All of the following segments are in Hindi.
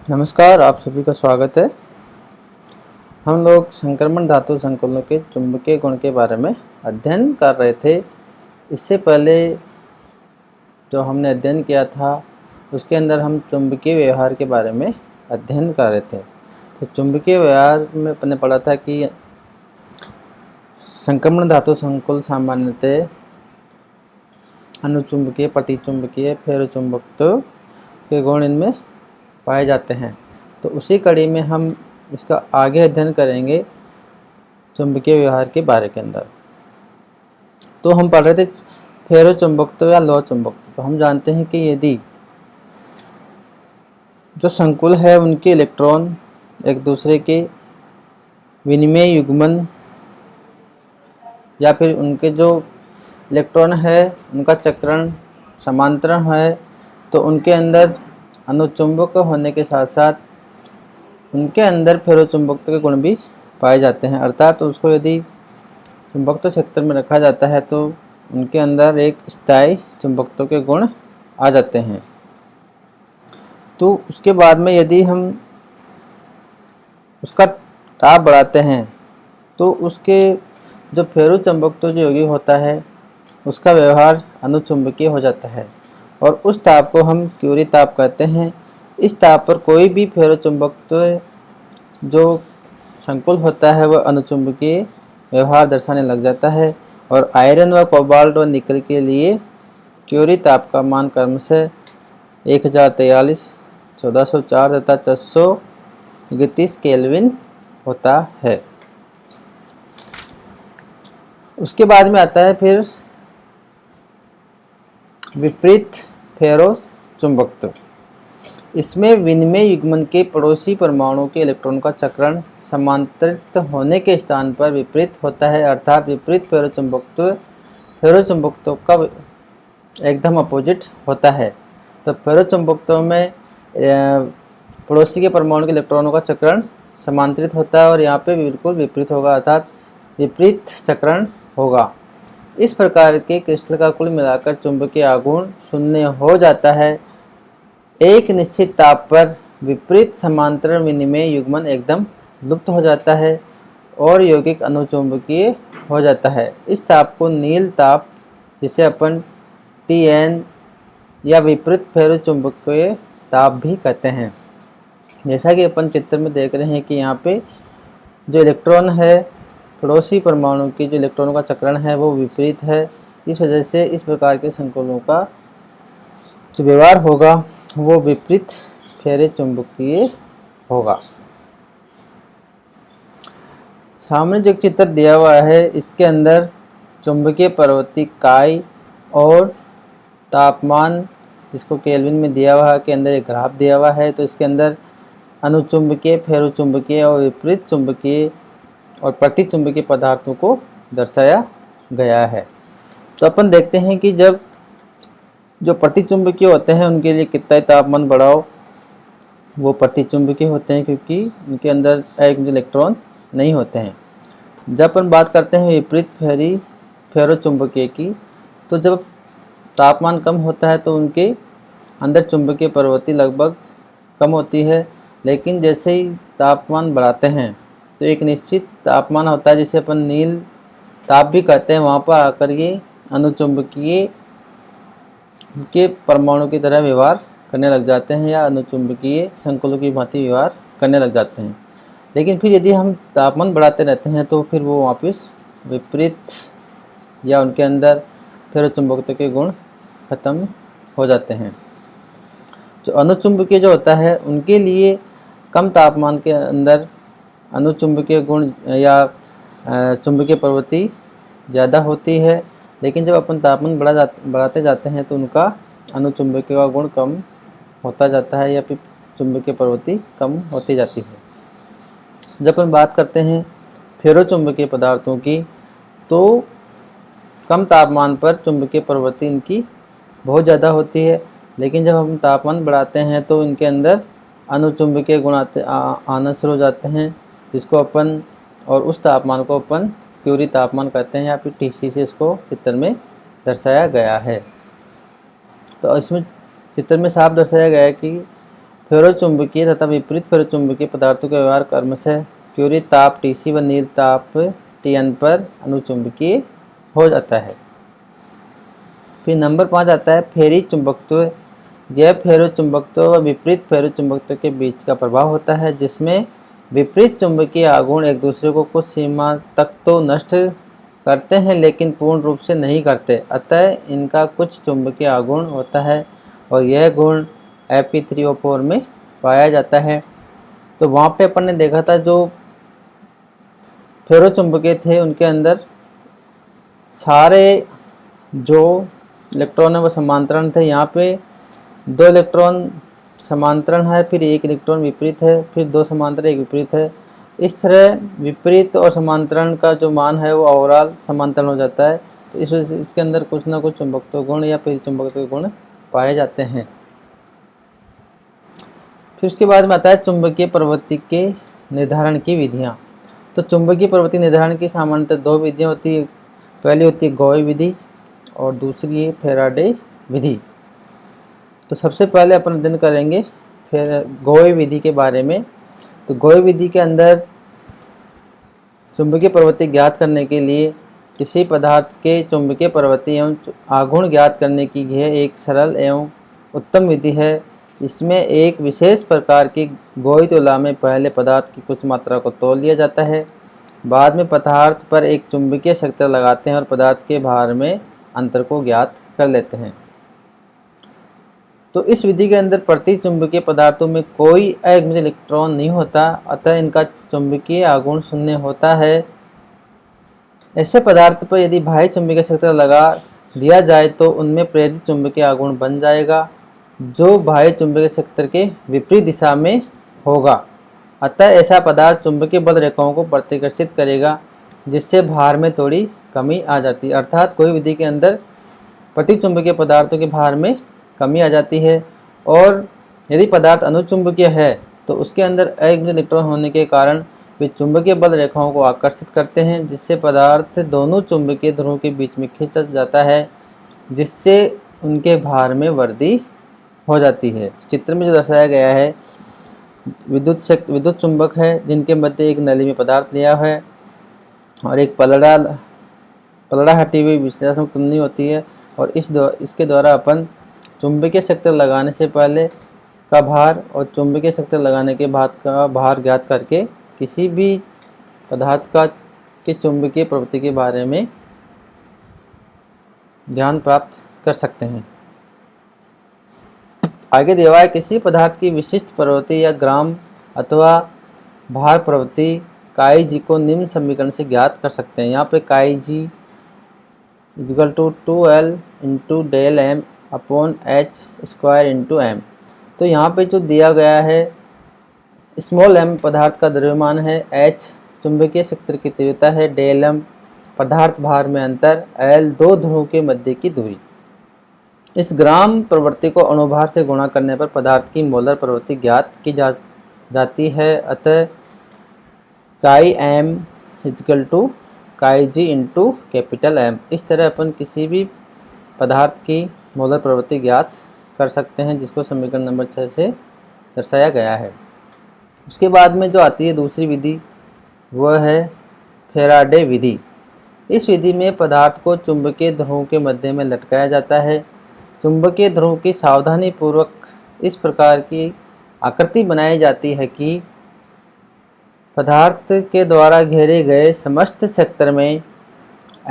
नमस्कार, आप सभी का स्वागत है। हम लोग संक्रमण धातु संकुलनों के चुंबकीय गुण के बारे में अध्ययन कर रहे थे। इससे पहले जो हमने अध्ययन किया था उसके अंदर हम चुंबकीय व्यवहार के बारे में अध्ययन कर रहे थे। तो चुंबकीय व्यवहार में हमने पढ़ा था कि संक्रमण धातु संकुल सामान्यतः अनुचुंबकीय, प्रतिचुंबकीय, फेरोचुंबकत्व के गुण इनमें पाए जाते हैं। तो उसी कड़ी में हम इसका आगे अध्ययन करेंगे चुंबकीय व्यवहार के बारे के अंदर। तो हम पढ़ रहे थे फेरोचुंबकत्व या लौह चुंबकत्व। तो हम जानते हैं कि यदि जो संकुल है उनके इलेक्ट्रॉन एक दूसरे के विनिमय युग्मन या फिर उनके जो इलेक्ट्रॉन है उनका चक्रण समांतरण है, तो उनके अंदर अनुचुंबक होने के साथ साथ उनके अंदर फेरोचुंबकत्व के गुण भी पाए जाते हैं। अर्थात तो उसको यदि चुंबकत्व क्षेत्र में रखा जाता है तो उनके अंदर एक स्थायी चुंबकत्व के गुण आ जाते हैं। तो उसके बाद में यदि हम उसका ताप बढ़ाते हैं तो उसके जो फेरोचुंबकत्व जो यौगिक होता है उसका व्यवहार अनुचुंबकीय हो जाता है और उस ताप को हम क्यूरी ताप कहते हैं। इस ताप पर कोई भी फेरोचुंबकत्व जो संकुल होता है वह अनुचुंबकीय व्यवहार दर्शाने लग जाता है और आयरन व कोबाल्ट व निकल के लिए क्यूरी ताप का मान क्रमशः 1043, 1404 तथा 431 केल्विन होता है। उसके बाद में आता है फिर विपरीत फेरोचुंबकत्व। इसमें विनिमय युग्मन के पड़ोसी परमाणु के इलेक्ट्रॉन का चक्रण समांतरित होने के स्थान पर विपरीत होता है। अर्थात विपरीत फेरोचुंबकत्व का एकदम अपोजिट होता है। तो फेरोचुंबकत्व में पड़ोसी के परमाणु के इलेक्ट्रॉनों का चक्रण समांतरित होता है और यहाँ पे बिल्कुल विपरीत होगा, अर्थात विपरीत चक्रण होगा। इस प्रकार के क्रिस्टल का कुल मिलाकर चुंबकीय आघूर्ण शून्य हो जाता है। एक निश्चित ताप पर विपरीत समांतर विनिमय युग्मन एकदम लुप्त हो जाता है और यौगिक अनुचुंबकीय हो जाता है। इस ताप को नील ताप, जिसे अपन Tn या विपरीत फेरोचुंबकीय ताप भी कहते हैं। जैसा कि अपन चित्र में देख रहे हैं कि यहाँ पे जो इलेक्ट्रॉन है, पड़ोसी परमाणु की जो इलेक्ट्रॉनों का चक्रण है वो विपरीत है। इस वजह से इस प्रकार के संकुलों का जो व्यवहार होगा वो विपरीत फेरोचुंबकीय होगा। सामने जो चित्र दिया हुआ है इसके अंदर चुंबकीय प्रवृत्ति काई और तापमान, जिसको केल्विन में दिया हुआ के अंदर एक ग्राफ दिया हुआ है। तो इसके अंदर अनुचुंबकीय, फेरोचुंबकीय और विपरीत चुंबकीय और प्रतिचुंबकीय पदार्थों को दर्शाया गया है। तो अपन देखते हैं कि जब जो प्रतिचुंबकीय होते हैं उनके लिए कितना तापमान बढ़ाओ वो प्रतिचुंबकीय होते हैं, क्योंकि उनके अंदर एक इलेक्ट्रॉन नहीं होते हैं। जब अपन बात करते हैं विपरीत फेरोचुंबकीय की, तो जब तापमान कम होता है तो उनके अंदर चुंबकीय प्रवृत्ति लगभग कम होती है, लेकिन जैसे ही तापमान बढ़ाते हैं तो एक निश्चित तापमान होता है जिसे अपन नील ताप भी कहते हैं, वहाँ पर आकर ये अनुचुंबकीय के परमाणु की तरह व्यवहार करने लग जाते हैं या अनुचुंबकीय संकुलों की भांति व्यवहार करने लग जाते हैं। लेकिन फिर यदि हम तापमान बढ़ाते रहते हैं तो फिर वो वापस विपरीत या उनके अंदर फेरोचुंबकत्व के गुण खत्म हो जाते हैं। जो अनुचुंबकीय जो होता है उनके लिए कम तापमान के अंदर अनुचुंबकीय गुण या चुंबकीय प्रवृत्ति ज़्यादा होती है, लेकिन जब अपन तापमान बढ़ाते जाते हैं तो उनका अनुचुंबकीय का गुण कम होता जाता है या फिर चुंबकीय प्रवृत्ति कम होती जाती है। जब अपन बात करते हैं फेरोचुंबकीय पदार्थों की, तो कम तापमान पर चुंबकीय प्रवृत्ति इनकी बहुत ज़्यादा होती है, लेकिन जब हम तापमान बढ़ाते हैं तो इनके अंदर अनुचुंबकीय गुण आना शुरू हो जाते हैं, जिसको अपन और उस तापमान को अपन क्यूरी तापमान कहते हैं या फिर TC से इसको चित्र में दर्शाया गया है। तो इसमें चित्र में साफ दर्शाया गया है कि फेरोचुंबकीय तथा विपरीत फेरोचुंबकीय पदार्थों के व्यवहार क्रमशः क्यूरी ताप Tc व नील ताप Tn पर अनुचुंबकीय हो जाता है। फिर नंबर 5 आता है फेरी चुंबकत्व। यह फेरोचुंबकत्व व विपरीत फेरोचुंबकत्व के बीच का प्रभाव होता है, जिसमें विपरीत चुंबकीय आघूर्ण एक दूसरे को कुछ सीमा तक तो नष्ट करते हैं लेकिन पूर्ण रूप से नहीं करते, अतः इनका कुछ चुंबकीय आघूर्ण होता है और यह गुण Fe3O4 में पाया जाता है। तो वहाँ पे अपन ने देखा था जो फेरोचुंबकीय थे उनके अंदर सारे जो इलेक्ट्रॉन है वो समांतरण थे। यहाँ पे 2 इलेक्ट्रॉन समांतरण है, फिर 1 इलेक्ट्रॉन विपरीत है, फिर 2 समांतरण 1 विपरीत है। इस तरह विपरीत और समांतरण का जो मान है वो ओवरऑल समांतरण हो जाता है। तो इस वजह से इसके अंदर कुछ ना कुछ चुंबकत्व गुण या फिर चुंबकत्व गुण पाए जाते हैं। फिर उसके बाद में आता है चुंबकीय प्रवृत्ति के निर्धारण की विधियाँ। तो चुंबकीय प्रवृत्ति निर्धारण की सामान्यतः 2 विधियाँ होती है। पहली होती है गोई विधि और दूसरी है फैराडे विधि। तो सबसे पहले अपन अध्ययन करेंगे फिर गोई विधि के बारे में। तो गोई विधि के अंदर चुंबकीय प्रवृत्ति ज्ञात करने के लिए किसी पदार्थ के चुंबकीय प्रवृत्ति एवं आघूर्ण ज्ञात करने की यह एक सरल एवं उत्तम विधि है। इसमें एक विशेष प्रकार की गोई तुला में पहले पदार्थ की कुछ मात्रा को तोल लिया जाता है, बाद में पदार्थ पर एक चुंबकीय शक्ति लगाते हैं और पदार्थ के भार में अंतर को ज्ञात कर लेते हैं। तो इस विधि के अंदर प्रति चुंबकीय पदार्थों में कोई अयुग्मित इलेक्ट्रॉन नहीं होता, अतः इनका चुंबकीय आघूर्ण शून्य होता है। ऐसे पदार्थ पर यदि बाह्य चुंबकीय शक्ति लगा दिया जाए तो उनमें प्रेरित चुंबकीय आघूर्ण बन जाएगा, जो बाह्य चुंबकीय शक्ति के विपरीत दिशा में होगा। अतः ऐसा पदार्थ चुंबकीय बल रेखाओं को प्रतिकर्षित करेगा, जिससे भार में थोड़ी कमी आ जाती है। अर्थात कोई विधि के अंदर प्रति चुंबकीय पदार्थों के भार में कमी आ जाती है, और यदि पदार्थ अनुचुंबकीय है तो उसके अंदर अयुग्मित इलेक्ट्रॉन होने के कारण वे चुंबकीय बल रेखाओं को आकर्षित करते हैं, जिससे पदार्थ दोनों चुंबकीय ध्रुवों के बीच में खिंच जाता है, जिससे उनके भार में वृद्धि हो जाती है। चित्र में जो दर्शाया गया है विद्युत चुंबक है, जिनके मध्य एक नली में पदार्थ लिया है और एक पलड़ा हटी हुई विश्लेषण कुंडली होती है, और इसके द्वारा अपन चुंबकीय शक्ति लगाने से पहले का भार और चुंबकीय शक्ति लगाने के बाद का भार ज्ञात करके किसी भी पदार्थ के चुंबकीय प्रवृत्ति के बारे में ज्ञान प्राप्त कर सकते हैं। आगे दिया है किसी पदार्थ की विशिष्ट प्रवृत्ति या ग्राम अथवा भार प्रवृत्ति काई जी को निम्न समीकरण से ज्ञात कर सकते हैं। यहाँ पे chi g equal to 2L into del m upon h square into m. तो यहाँ पे जो दिया गया है स्मॉल m पदार्थ का द्रव्यमान है, h चुंबकीय क्षेत्र की तीव्रता है, डेल m पदार्थ भार में अंतर, L दो ध्रुवों के मध्य की दूरी। इस ग्राम प्रवृत्ति को अणुभार से गुणा करने पर पदार्थ की मोलर प्रवृत्ति ज्ञात की जाती है। अतः काई m इक्वल टू काई जी इंटू कैपिटल M। इस तरह अपन किसी भी पदार्थ की मोलर प्रवृत्ति ज्ञात कर सकते हैं, जिसको समीकरण नंबर 6 से दर्शाया गया है। उसके बाद में जो आती है दूसरी विधि वह है फैराडे विधि। इस विधि में पदार्थ को चुंबकीय ध्रुवों के मध्य में लटकाया जाता है। चुंबकीय ध्रुव की सावधानी पूर्वक इस प्रकार की आकृति बनाई जाती है कि पदार्थ के द्वारा घेरे गए समस्त क्षेत्र में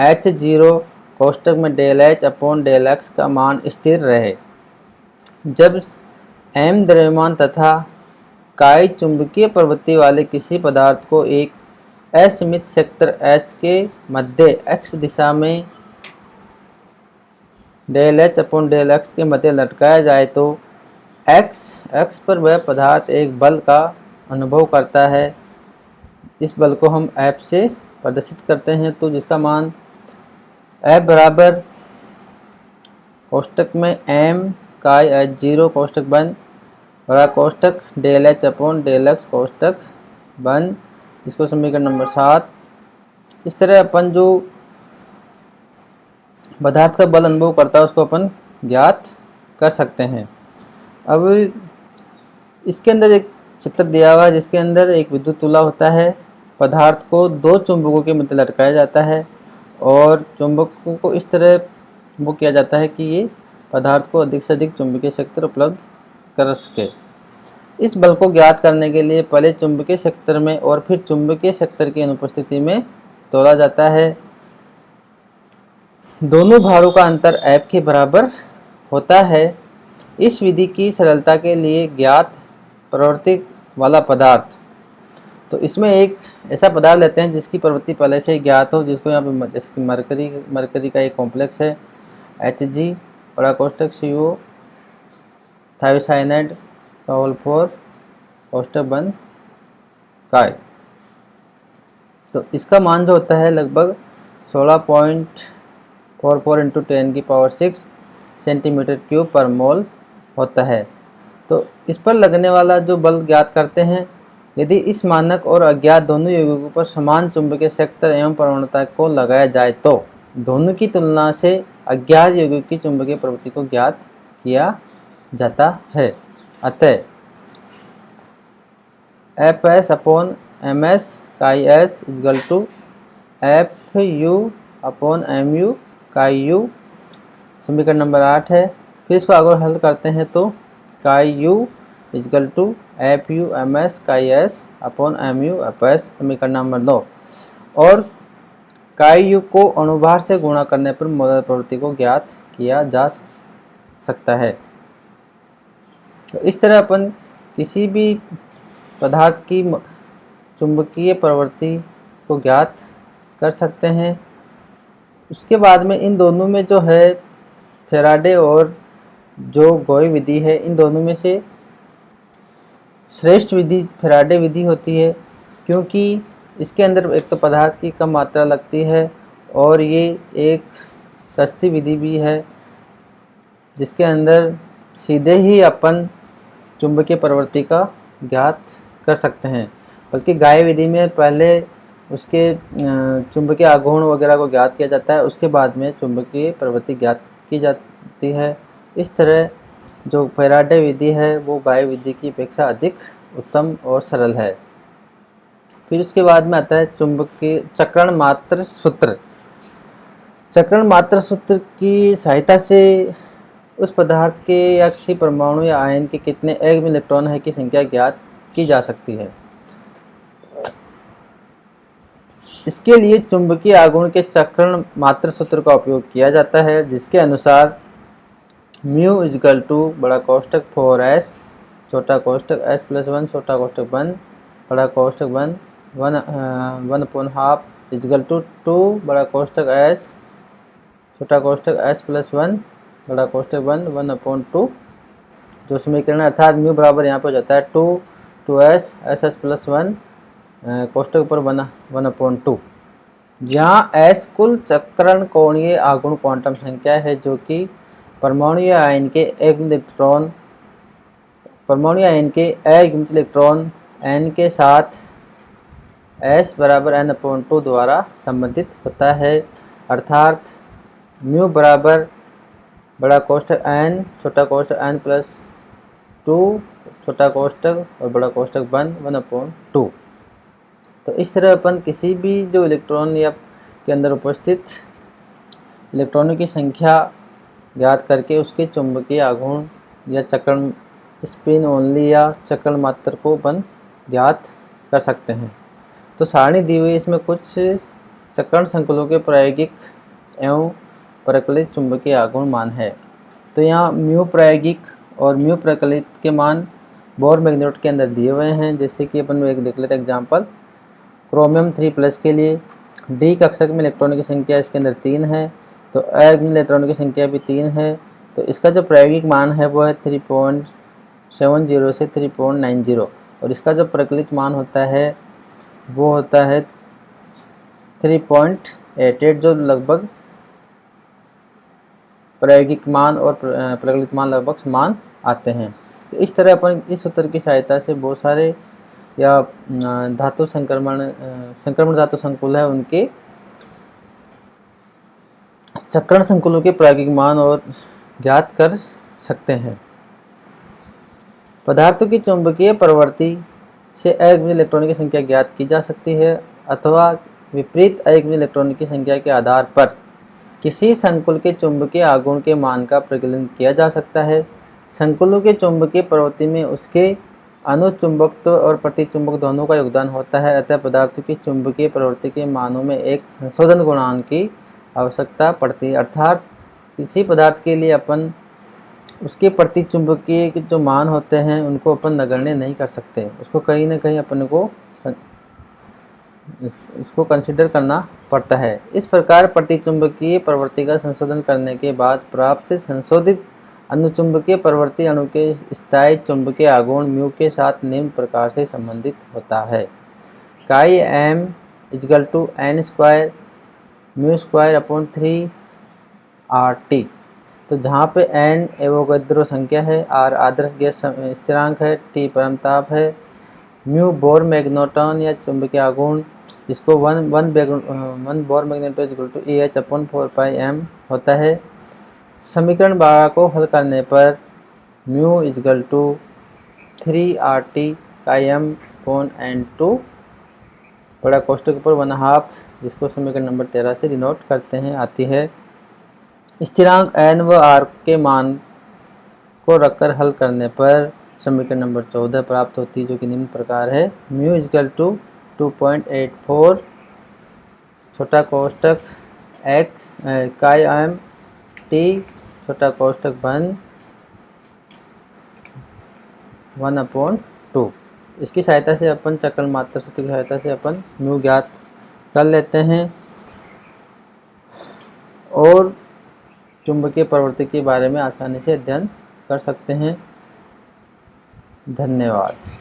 H0 कोष्ठक में del H upon del X का मान स्थिर रहे। जब M द्रव्यमान तथा काई चुंबकीय प्रवृत्ति वाले किसी पदार्थ को एक असीमित क्षेत्र H के मध्य X दिशा में del H upon del X के मध्य लटकाया जाए तो X पर वह पदार्थ एक बल का अनुभव करता है। इस बल को हम F से प्रदर्शित करते हैं, तो जिसका मान F बराबर कोष्ठक में M काई H0 कोष्ठक बंद बड़ा कोष्ठक del H upon del X कोष्ठक बंद, इसको समीकरण नंबर 7। इस तरह अपन जो पदार्थ का बल अनुभव करता है उसको अपन ज्ञात कर सकते हैं। अब इसके अंदर एक चित्र दिया हुआ है जिसके अंदर एक विद्युत तुला होता है। पदार्थ को दो चुंबकों के मध्य लटकाया जाता है और चुंबकों को इस तरह वो किया जाता है कि ये पदार्थ को अधिक से अधिक चुंबकीय क्षेत्र उपलब्ध कर सके। इस बल को ज्ञात करने के लिए पहले चुंबकीय क्षेत्र में और फिर चुंबकीय क्षेत्र की अनुपस्थिति में तोला जाता है। दोनों भारों का अंतर F के बराबर होता है। इस विधि की सरलता के लिए ज्ञात प्रवृत्ति वाला पदार्थ, तो इसमें एक ऐसा पदार्थ लेते हैं जिसकी प्रवृत्ति पहले से ही ज्ञात हो, जिसको यहाँ पे जैसे मरकरी का एक कॉम्प्लेक्स है Hg बड़ा कोष्टक CO थायोसाइनाइड का होल 4 कोष्टक बंद काय। तो इसका मान जो होता है लगभग 16.44 इंटू 10⁶ सेंटीमीटर क्यूब पर मोल होता है। तो इस पर लगने वाला जो बल ज्ञात करते हैं, यदि इस मानक और अज्ञात दोनों यौगिकों पर समान चुंबकीय क्षेत्र एवं प्रवणता को लगाया जाए तो दोनों की तुलना से अज्ञात यौगिक की चुंबकीय प्रवृत्ति को ज्ञात किया जाता है। अतः Fs अपॉन Ms काई S equal to Fu upon Mu काई U, समीकरण नंबर 8 है। फिर इसको अगर हल करते हैं तो काई U equal to Fu Ms काई S अपॉन Mu Fs, समीकरण नंबर 9। और काई U को अणुभार से गुणा करने पर मोलर प्रवृत्ति को ज्ञात किया जा सकता है। तो इस तरह अपन किसी भी पदार्थ की चुंबकीय प्रवृत्ति को ज्ञात कर सकते हैं। उसके बाद में इन दोनों में जो है फैराडे और जो गोई विधि है, इन दोनों में से श्रेष्ठ विधि फैराडे विधि होती है, क्योंकि इसके अंदर एक तो पदार्थ की कम मात्रा लगती है और ये एक सस्ती विधि भी है, जिसके अंदर सीधे ही अपन चुंबकीय प्रवृत्ति का ज्ञात कर सकते हैं। बल्कि गाय विधि में पहले उसके चुंबकीय आघूर्ण वगैरह को ज्ञात किया जाता है, उसके बाद में चुंबकीय प्रवृत्ति ज्ञात की जाती है। इस तरह जो फैराडे विधि है वो गाय विधि की अपेक्षा अधिक उत्तम और सरल है। फिर उसके बाद में आता है चुंबकीय चक्रण मात्र सूत्र। चक्रण मात्र सूत्र की सहायता से उस पदार्थ के या किसी परमाणु या आयन के कितने एटम इलेक्ट्रॉन है की संख्या ज्ञात की जा सकती है। इसके लिए चुंबकीय आघूर्ण के चक्रण मात्र सूत्र का उपयोग किया जाता है, जिसके अनुसार म्यू इक्वल टू बड़ा कोष्टक 4s छोटा कोष्टक s प्लस 1 छोटा कोष्टक बंद बड़ा कोष्टक बंद 1/2 इक्वल टू 2 बड़ा कोष्टक s छोटा कोष्टक s प्लस 1 बड़ा कोष्टक बंद 1/2, जो समीकरण अर्थात म्यू बराबर यहाँ पर हो जाता है 2s ss प्लस 1 कोष्टक पर 1/2, जहाँ s कुल चक्रण कोणीय आघूर्ण क्वांटम संख्या है, जो कि परमाणु या आयन के अयुग्मित इलेक्ट्रॉन n के साथ s बराबर n/2 द्वारा संबंधित होता है। अर्थात म्यू बराबर बड़ा कोष्टक n छोटा कोष्टक n प्लस 2 छोटा कोष्टक और बड़ा कोष्टक बंद 1/2। तो इस तरह अपन किसी भी जो इलेक्ट्रॉन या के अंदर उपस्थित इलेक्ट्रॉनों की संख्या ज्ञात करके उसके चुंबकीय आघूर्ण या चक्रण स्पिन ओनली या चक्रण मात्र को अपन ज्ञात कर सकते हैं। तो सारणी दी हुई, इसमें कुछ चक्रण संकुलों के प्रायोगिक एवं प्रकलित चुंबकीय आघूर्ण मान है। तो यहाँ म्यू प्रायोगिक और म्यू प्रकलित के मान बोर मैग्नेट के अंदर दिए हुए हैं। जैसे कि अपन एक देख लेते हैं एग्जाम्पल, क्रोमियम 3+ के लिए डी कक्षक में इलेक्ट्रॉनों की संख्या इसके अंदर 3 है, तो अयुग्मित इलेक्ट्रॉनों की संख्या भी 3 है। तो इसका जो प्रायोगिक मान है वो है 3.70 से 3.90, और इसका जो प्रकलित मान होता है वो होता है 3.88, जो लगभग प्रायोगिक मान और प्रकलित मान लगभग समान आते हैं। तो इस तरह अपन इस सूत्र की सहायता से बहुत सारे या धातु संक्रमण धातु संकुल है उनके चक्रण संकुलों के प्रायोगिक मान और ज्ञात कर सकते हैं। पदार्थों की चुंबकीय प्रवृत्ति से अयुग्मित इलेक्ट्रॉनों की संख्या ज्ञात की जा सकती है अथवा विपरीत अयुग्मित इलेक्ट्रॉनों की संख्या के आधार पर किसी संकुल के चुंबकीय आघूर्ण के मान का प्रकलन किया जा सकता है। संकुलों के चुंबकीय प्रवृत्ति में उसके अनुचुंबकत्व और प्रतिचुंबक दोनों का योगदान होता है, अतः पदार्थों की चुंबकीय प्रवृत्ति के मानों में एक संशोधन गुणांक की आवश्यकता पड़ती है। अर्थात किसी पदार्थ के लिए अपन उसके प्रतिचुंबकीय के जो मान होते हैं उनको अपन नगण्य नहीं कर सकते, उसको कहीं ना कहीं अपन को इसको कंसिडर करना पड़ता है। इस प्रकार प्रतिचुंबकीय प्रवृत्ति का संशोधन करने के बाद प्राप्त संशोधित अनुचुंबकीय प्रवृत्ति अणु के स्थायी चुंबकीय आघूर्ण म्यू के साथ निम्न प्रकार से संबंधित होता है। Chi M equal to N square mu square upon 3 R T. तो जहाँ पे एन एवोगैड्रो संख्या है, आर आदर्श गैस स्थिरांक है, टी परमताप है, म्यू बोर मैग्नेट्रॉन या चुंबकीय आघूर्ण जिसको one Bohr magnetron equal to A H upon 4 pi M होता है। समीकरण 12 को हल करने पर mu equal to 3 R T chi M upon N two बड़ा कोष्टक पर 1/2 जिसको समीकरण नंबर 13 से डिनोट करते हैं आती है। स्थिरांक एन व आर के मान को रखकर हल करने पर समीकरण नंबर 14 प्राप्त होती है, जो कि निम्न प्रकार है। म्यू इजकल टू 2.84 छोटा कोष्टक एक्स काई एम टी छोटा कोष्टक बंद 1/2। इसकी सहायता से अपन चक्रण मात्रा सूत्र की सहायता से अपन म्यू ज्ञात कर लेते हैं और चुंबकीय प्रवृत्ति के बारे में आसानी से अध्ययन कर सकते हैं। धन्यवाद।